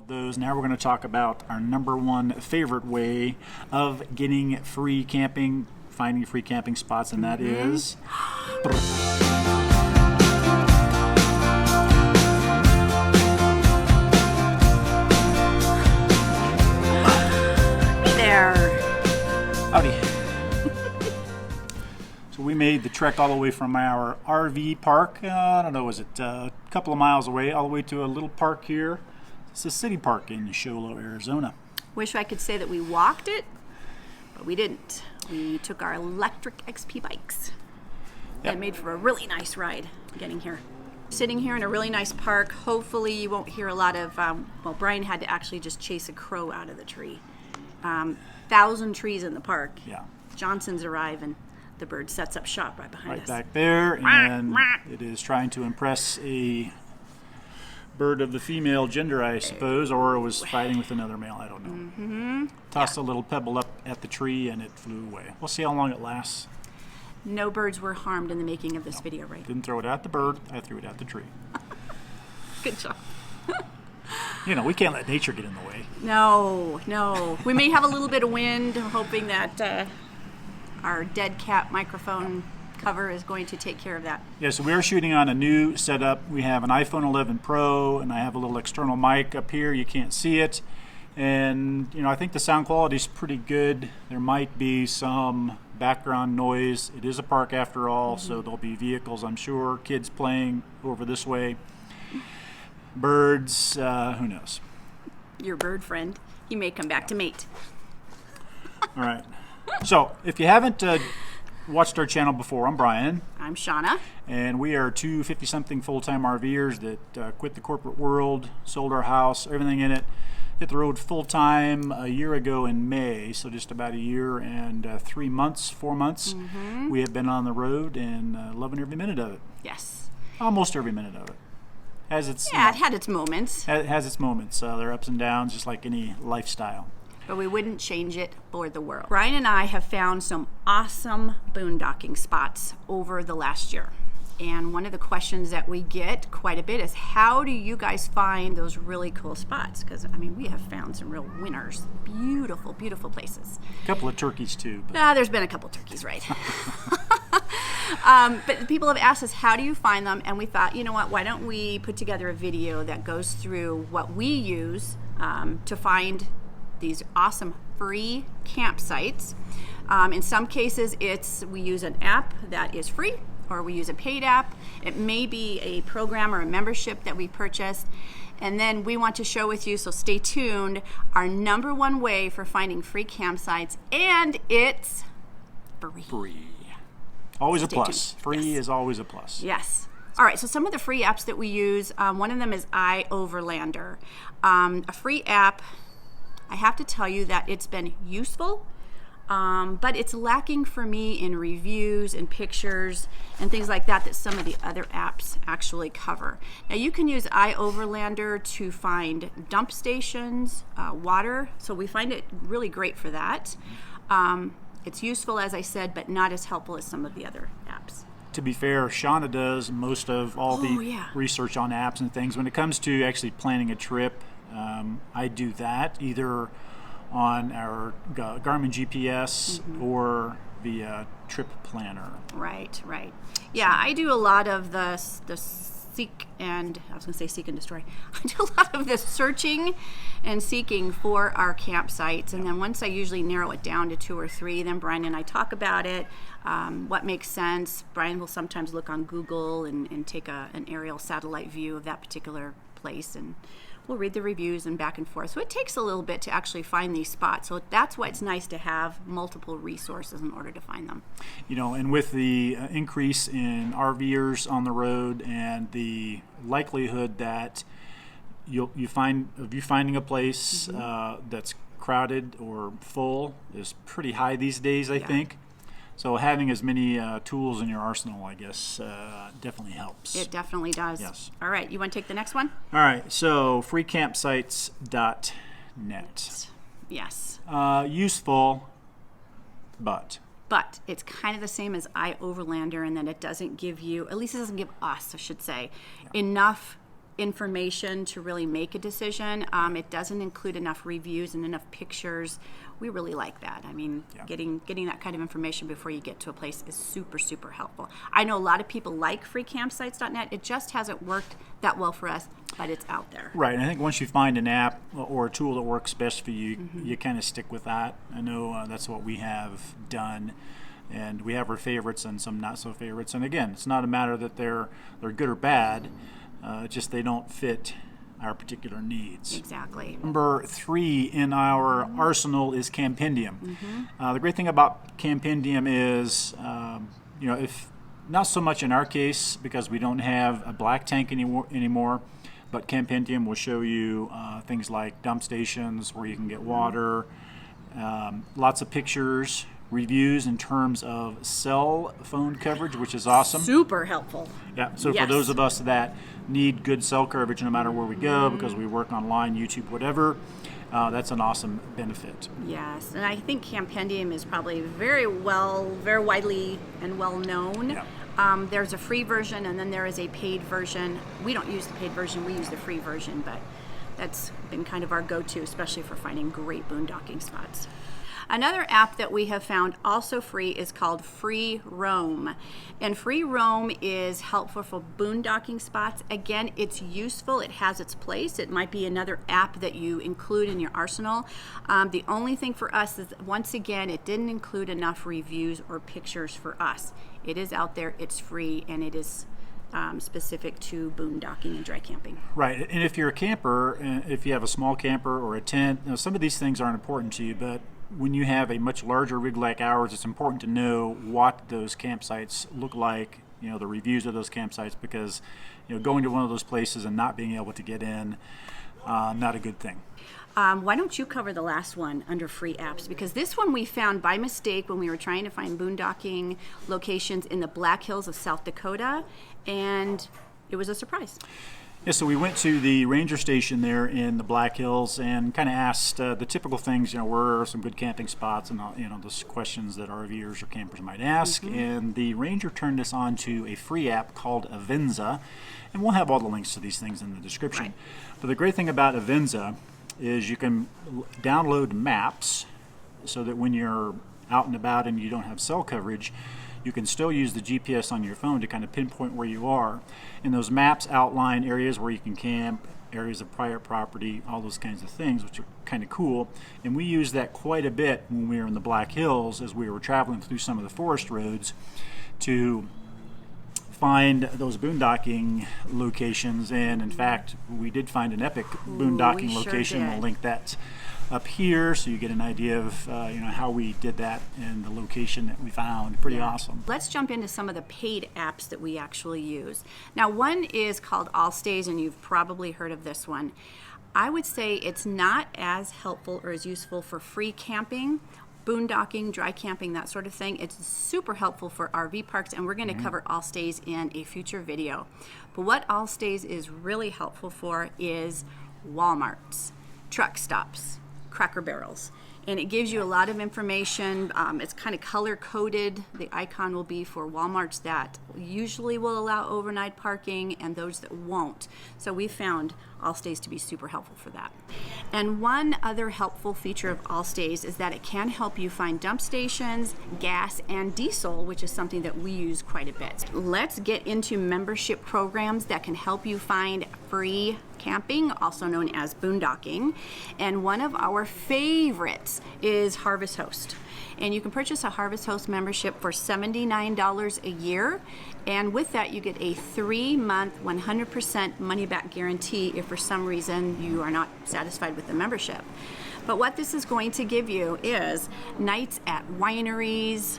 of those. Now we're going to talk about our number one favorite way of getting free camping, finding free camping spots, and that is... Howdy. So we made the trek all the way from our RV park, I don't know, was it a couple of miles away, all the way to a little park here. It's a city park in Sholo, Arizona. Wish I could say that we walked it, but we didn't. We took our electric XP bikes. Yep. And made for a really nice ride getting here. Sitting here in a really nice park. Hopefully you won't hear a lot of, well, Brian had to actually just chase a crow out of the tree. 1,000 trees in the park. Yeah. Johnson's arrive and the bird sets up shop right behind us. Right back there, and it is trying to impress a bird of the female gender, I suppose, or it was fighting with another male, I don't know. Mm-hmm. Tossed a little pebble up at the tree and it flew away. We'll see how long it lasts. No birds were harmed in the making of this video, right? Didn't throw it at the bird, I threw it at the tree. Good job. You know, we can't let nature get in the way. No. We may have a little bit of wind. I'm hoping that our dead cat microphone cover is going to take care of that. Yeah, so we are shooting on a new setup. We have an iPhone 11 Pro, and I have a little external mic up here. You can't see it. And, you know, I think the sound quality is pretty good. There might be some background noise. It is a park after all, so there'll be vehicles, I'm sure, kids playing over this way. Birds, who knows? Your bird friend, he may come back to mate. All right. So, if you haven't watched our channel before, I'm Brian. I'm Shauna. And we are two 50-something full-time RVers that quit the corporate world, sold our house, everything in it, hit the road full-time a year ago in May, so just about a year and 4 months. We have been on the road and loving every minute of it. Yes. Almost every minute of it. It had its moments. It has its moments. There are ups and downs, just like any lifestyle. But we wouldn't change it for the world. Brian and I have found some awesome boondocking spots over the last year. And one of the questions that we get quite a bit is, how do you guys find those really cool spots? Because, I mean, we have found some real winners. Beautiful, beautiful places. A couple of turkeys, too. But... there's been a couple turkeys, right? But people have asked us, how do you find them? And we thought, you know what, why don't we put together a video that goes through what we use to find these awesome free campsites. In some cases, we use an app that is free, or we use a paid app. It may be a program or a membership that we purchased. And then we want to share with you, so stay tuned, our number one way for finding free campsites, and it's free. Always a plus. Free is always a plus. Yes. All right, so some of the free apps that we use, one of them is iOverlander. A free app, I have to tell you that it's been useful, but it's lacking for me in reviews and pictures and things like that some of the other apps actually cover. Now you can use iOverlander to find dump stations, water, so we find it really great for that. It's useful, as I said, but not as helpful as some of the other apps. To be fair, Shauna does most of all the research on apps and things. When it comes to actually planning a trip, I do that either on our Garmin GPS or via Trip Planner. Right. Yeah, I do a lot of the seek and destroy. I do a lot of the searching and seeking for our campsites, and then once I usually narrow it down to 2 or 3, then Brian and I talk about it, what makes sense. Brian will sometimes look on Google and take an aerial satellite view of that particular place, and we'll read the reviews and back and forth. So it takes a little bit to actually find these spots. So that's why it's nice to have multiple resources in order to find them. You know, and with the increase in RVers on the road and the likelihood that you finding a place that's crowded or full is pretty high these days, I think. So having as many tools in your arsenal, I guess, definitely helps. It definitely does. Yes. All right, you want to take the next one? All right, so freecampsites.net. Yes. Useful, but it's kind of the same as iOverlander in that it doesn't give you, at least it doesn't give us, I should say, enough information to really make a decision. It doesn't include enough reviews and enough pictures. We really like that. I mean, getting that kind of information before you get to a place is super, super helpful. I know a lot of people like FreeCampSites.net. It just hasn't worked that well for us, but it's out there. Right, and I think once you find an app or a tool that works best for you, you kind of stick with that. I know that's what we have done. And we have our favorites and some not so favorites. And again, it's not a matter that they're good or bad, just they don't fit our particular needs. Exactly. Number 3 in our arsenal is Campindium. The great thing about Campindium is, if not so much in our case because we don't have a black tank anymore, but Campindium will show you things like dump stations where you can get water, lots of pictures, reviews in terms of cell phone coverage, which is awesome. Super helpful. Yeah, so for those of us that need good cell coverage no matter where we go because we work online, YouTube, whatever, that's an awesome benefit. Yes, and I think Campindium is probably very widely and well known. Yeah. There's a free version and then there is a paid version. We don't use the paid version, we use the free version, but that's been kind of our go-to, especially for finding great boondocking spots. Another app that we have found also free is called FreeRoam. And FreeRoam is helpful for boondocking spots. Again, it's useful. It has its place. It might be another app that you include in your arsenal. The only thing for us is, once again, it didn't include enough reviews or pictures for us. It is out there, it's free, and it is specific to boondocking and dry camping. Right, and if you're a camper, if you have a small camper or a tent, some of these things aren't important to you, but when you have a much larger rig like ours, it's important to know what those campsites look like, the reviews of those campsites, because going to one of those places and not being able to get in, not a good thing. Why don't you cover the last one under free apps? Because this one we found by mistake when we were trying to find boondocking locations in the Black Hills of South Dakota, and it was a surprise. Yeah, so we went to the ranger station there in the Black Hills and kind of asked the typical things, where are some good camping spots, and those questions that RVers or campers might ask. And the ranger turned us on to a free app called Evenza, and we'll have all the links to these things in the description. Right. But the great thing about Evenza is you can download maps so that when you're out and about and you don't have cell coverage, you can still use the GPS on your phone to kind of pinpoint where you are. And those maps outline areas where you can camp, areas of private property, all those kinds of things, which are kind of cool. And we used that quite a bit when we were in the Black Hills as we were traveling through some of the forest roads to find those boondocking locations. And in fact, we did find an epic boondocking location. We'll link that up here so you get an idea of how we did that and the location that we found. Pretty awesome. Let's jump into some of the paid apps that we actually use. Now, one is called AllStays, and you've probably heard of this one. I would say it's not as helpful or as useful for free camping, boondocking, dry camping, that sort of thing. It's super helpful for RV parks, and we're going to cover AllStays in a future video. But what AllStays is really helpful for is Walmarts, truck stops, Cracker Barrels, and it gives you a lot of information. It's kind of color coded. The icon will be for Walmarts that usually will allow overnight parking and those that won't. So we found AllStays to be super helpful for that. And one other helpful feature of AllStays is that it can help you find dump stations, gas, and diesel, which is something that we use quite a bit. Let's get into membership programs that can help you find free camping, also known as boondocking. And one of our favorites is Harvest Host. And you can purchase a Harvest Host membership for $79 a year. And with that, you get a 3-month, 100% money-back guarantee if for some reason you are not satisfied with the membership. But what this is going to give you is nights at wineries,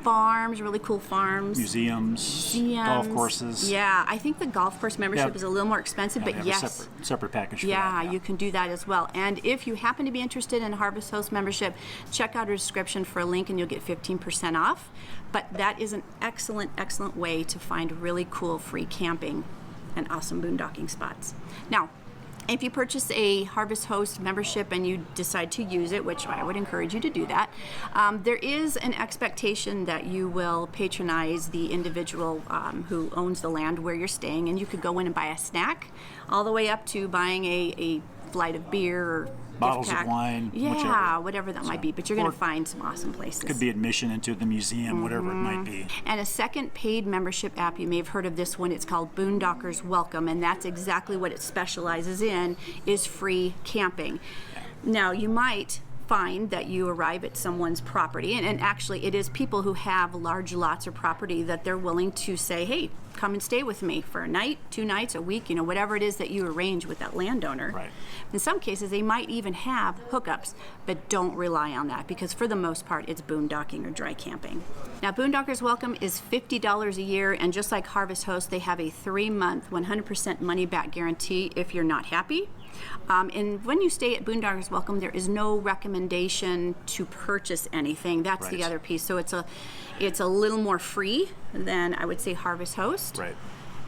farms, really cool farms. Museums, golf courses. Yeah, I think the golf course membership is a little more expensive, but yes. A separate package for yeah, that. You can do that as well. And if you happen to be interested in Harvest Host membership, check out our description for a link and you'll get 15% off. But that is an excellent, excellent way to find really cool free camping and awesome boondocking spots. Now, If you purchase a Harvest Host membership and you decide to use it, which I would encourage you to do that, there is an expectation that you will patronize the individual who owns the land where you're staying, and you could go in and buy a snack, all the way up to buying a flight of beer or bottles of wine, whatever that might be. But you're going to find some awesome places. Could be admission into the museum, whatever it might be. And a second paid membership app, you may have heard of this one. It's called Boondockers Welcome, and that's exactly what it specializes in, is free camping. Now, you might find that you arrive at someone's property, and actually it is people who have large lots of property that they're willing to say, hey, come and stay with me for a night, 2 nights, a week, whatever it is that you arrange with that landowner. Right. In some cases, they might even have hookups, but don't rely on that, because for the most part, it's boondocking or dry camping. Now, Boondockers Welcome is $50 a year, and just like Harvest Host, they have a 3-month, 100% money-back guarantee if you're not happy. And when you stay at Boondockers Welcome, there is no recommendation to purchase anything. That's the other piece. So it's a little more free than, I would say, Harvest Host. Right.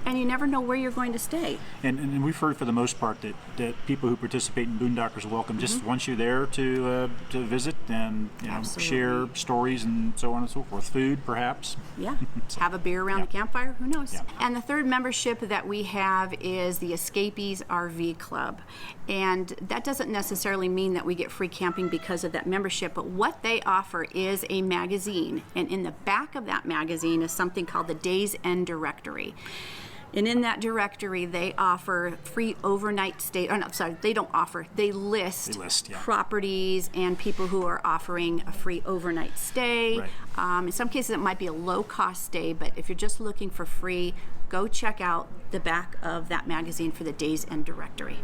And you never know where you're going to stay. And we've heard for the most part that people who participate in Boondockers Welcome just want you there to visit and share stories and so on and so forth. Food, perhaps. Yeah. Have a beer around a campfire. Who knows? Yeah. And the third membership that we have is the Escapees RV Club. And that doesn't necessarily mean that we get free camping because of that membership, but what they offer is a magazine. And in the back of that magazine is something called the Days End Directory. And in that directory, they offer free overnight stay. Oh, no, sorry, they don't offer. They list properties and people who are offering a free overnight stay. Right. In some cases, it might be a low-cost stay, but if you're just looking for free, go check out the back of that magazine for the Days End Directory.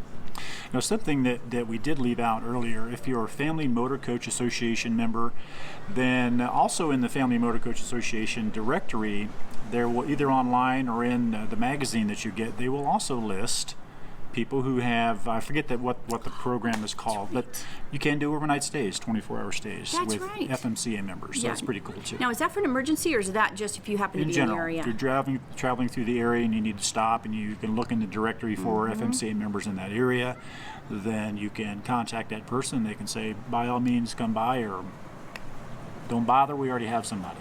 Now, something that we did leave out earlier, if you're a Family Motor Coach Association member, then also in the Family Motor Coach Association directory, there will, either online or in the magazine that you get, they will also list people who have, I forget what the program is called, but you can do overnight stays, 24-hour stays with FMCA members. So that's pretty cool too. Now, is that for an emergency, or is that just if you happen to be in the area? If you're traveling through the area and you need to stop, and you can look in the directory for FMCA members in that area, then you can contact that person. They can say, by all means, come by, or don't bother, we already have somebody.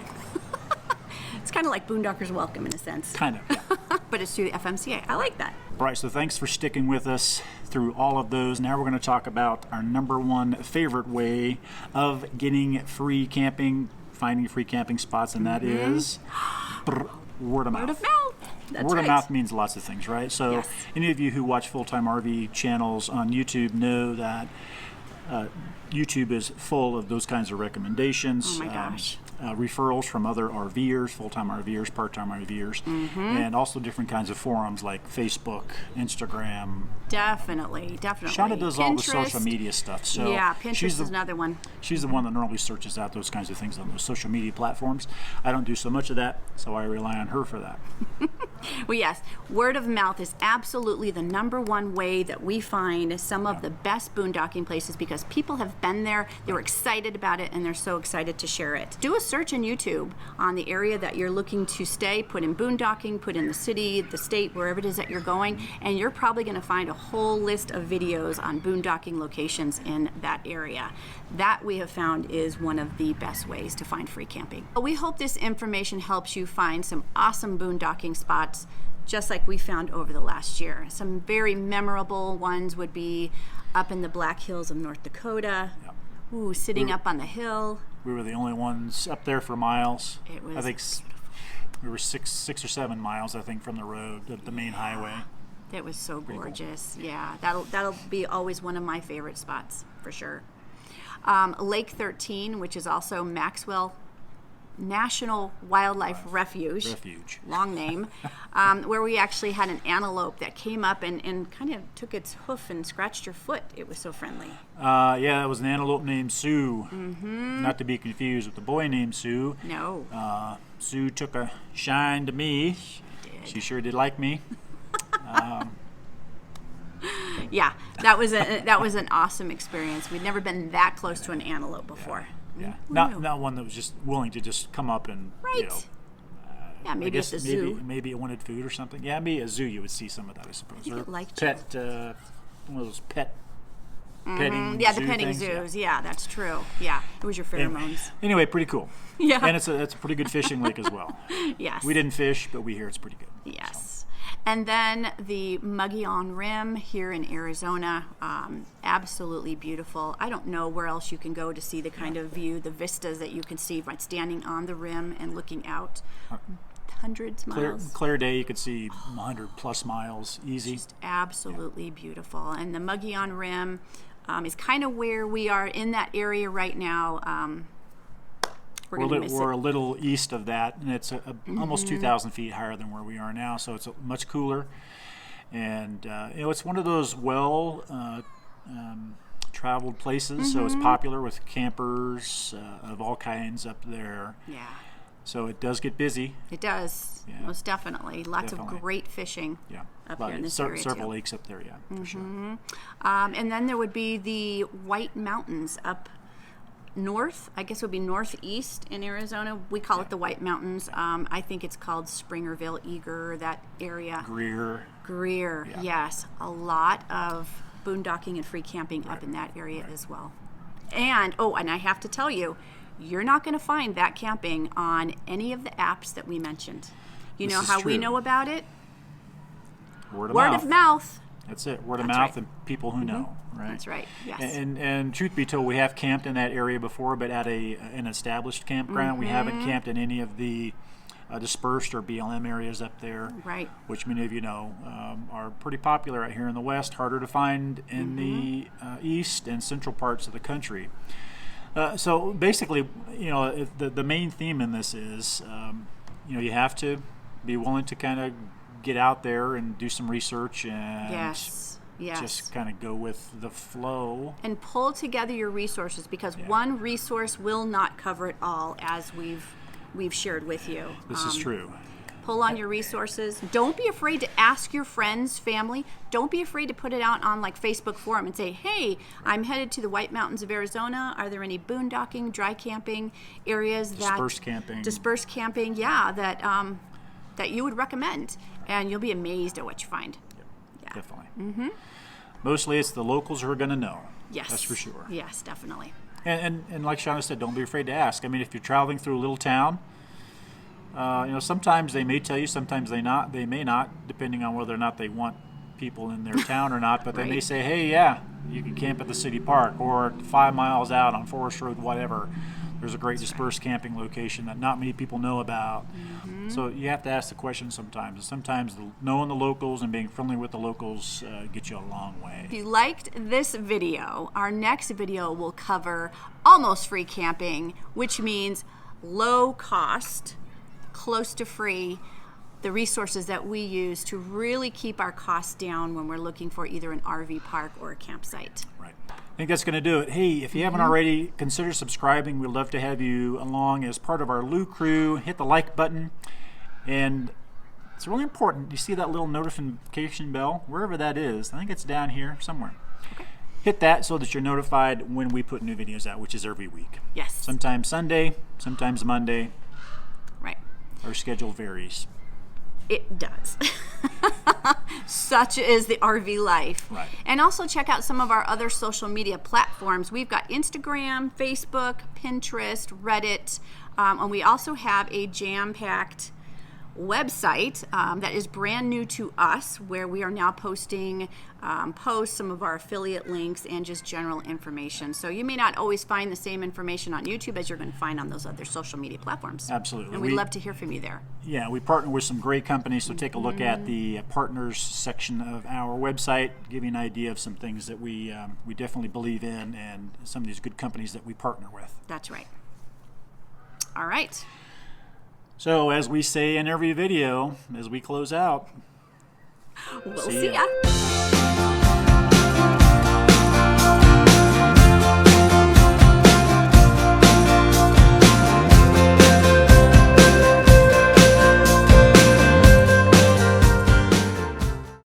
It's kind of like Boondockers Welcome in a sense. Kind of, yeah. But it's through the FMCA. I like that. All right, so thanks for sticking with us through all of those. Now we're going to talk about our number one favorite way of getting free camping, finding free camping spots, and that is word of mouth. Word of mouth. That's Word of mouth means lots of things, right? So any of you who watch full-time RV channels on YouTube know that YouTube is full of those kinds of recommendations. Oh my gosh. Referrals from other RVers, full-time RVers, part-time RVers, and also different kinds of forums like Facebook, Instagram. Definitely. Shauna does all the social media stuff. So yeah, Pinterest is another one. She's the one that normally searches out those kinds of things on those social media platforms. I don't do so much of that, so I rely on her for that. Well, yes, word of mouth is absolutely the number one way that we find some of the best boondocking places, because people have been there, they were excited about it, and they're so excited to share it. Do a search in YouTube on the area that you're looking to stay, put in boondocking, put in the city, the state, wherever it is that you're going, and you're probably going to find a whole list of videos on boondocking locations in that area. That, we have found, is one of the best ways to find free camping. We hope this information helps you find some awesome boondocking spots, just like we found over the last year. Some very memorable ones would be up in the Black Hills of North Dakota. Yep. Ooh, sitting up on the hill. We were the only ones up there for miles. It was, I think we were six or 7 miles, I think, from the road, the main highway. It was so gorgeous. Cool. Yeah, that'll be always one of my favorite spots for sure. Lake 13, which is also Maxwell National Wildlife Refuge. Long name. Where we actually had an antelope that came up and kind of took its hoof and scratched your foot. It was so friendly. Yeah, it was an antelope named Sue. Not to be confused with the boy named Sue. No. Sue took a shine to me. She sure did like me. Yeah, that was an awesome experience. We'd never been that close to an antelope before. Yeah, not one that was just willing to just come up and yeah, maybe at the zoo. Maybe it wanted food or something. Yeah, maybe a zoo you would see some of that, I suppose. I think or it liked pet one of those petting Yeah, zoo the petting things. zoos. Yeah, that's true. Yeah, it was your pheromones. Anyway, pretty cool. Yeah. And it's a pretty good fishing lake as well. Yes. We didn't fish, but we hear it's pretty good. Yes. And then the Mogollon Rim here in Arizona, absolutely beautiful. I don't know where else you can go to see the kind of view, the vistas that you can see right standing on the rim and looking out hundreds of miles. Clear day, you could see 100 plus miles easy. Just absolutely beautiful. And the Mogollon Rim is kind of where we are in that area right now. We're going to miss We're it. a little east of that, and it's almost 2,000 feet higher than where we are now, so it's much cooler. And it's one of those traveled places, so it's popular with campers of all kinds up there. Yeah. So it does get busy. It does, most definitely. Lots of great fishing up here in this area several too. lakes up there, for sure. And then there would be the White Mountains up north. I guess it would be northeast in Arizona. We call it the White Mountains. I think it's called Springerville, Eager, that area. Greer, yes. A lot of boondocking and free camping up in that area as well. And I have to tell you, you're not going to find that camping on any of the apps that we mentioned. You know how we know about it? Word of mouth. That's it. Word of mouth and people who know, right? That's right. Yes. And truth be told, we have camped in that area before, but at an established campground. We haven't camped in any of the dispersed or BLM areas up there, right? Which many of you know are pretty popular out here in the West, harder to find in the east and central parts of the country. So basically, the main theme in this is, you have to be willing to kind of get out there and do some research and just kind of go with the flow. And pull together your resources, because one resource will not cover it all, as we've shared with you. This is true. Pull on your resources. Don't be afraid to ask your friends, family. Don't be afraid to put it out on like Facebook forum and say, hey, I'm headed to the White Mountains of Arizona. Are there any boondocking, dry camping areas dispersed camping, that you would recommend? And you'll be amazed at what you find. Yep, definitely. Mostly it's the locals who are going to know. Yes. That's for sure. Yes, definitely. And like Shauna said, don't be afraid to ask. I mean, if you're traveling through a little town, sometimes they may tell you, sometimes they may not, depending on whether or not they want people in their town or not. But they may say, hey, you can camp at the city park, or 5 miles out on Forest Road, whatever. There's a great dispersed camping location that not many people know about. So you have to ask the question sometimes. And sometimes knowing the locals and being friendly with the locals gets you a long way. If you liked this video, our next video will cover almost free camping, which means low cost, close to free, the resources that we use to really keep our costs down when we're looking for either an RV park or a campsite. Right. I think that's going to do it. Hey, if you haven't already, consider subscribing. We'd love to have you along as part of our Lou crew. Hit the like button. And it's really important. You see that little notification bell? Wherever that is. I think it's down here somewhere. Okay. Hit that so that you're notified when we put new videos out, which is every week. Yes. Sometimes Sunday, sometimes Monday. Right. Our schedule varies. It does. Such is the RV life. Right. And also check out some of our other social media platforms. We've got Instagram, Facebook, Pinterest, Reddit, and we also have a jam-packed website that is brand new to us, where we are now posting posts, some of our affiliate links, and just general information. So you may not always find the same information on YouTube as you're going to find on those other social media platforms. Absolutely. And we'd love to hear from you there. Yeah, we partner with some great companies, so take a look at the partners section of our website, give you an idea of some things that we definitely believe in, and some of these good companies that we partner with. That's right. All right. So, as we say in every video, as we close out, We'll see ya.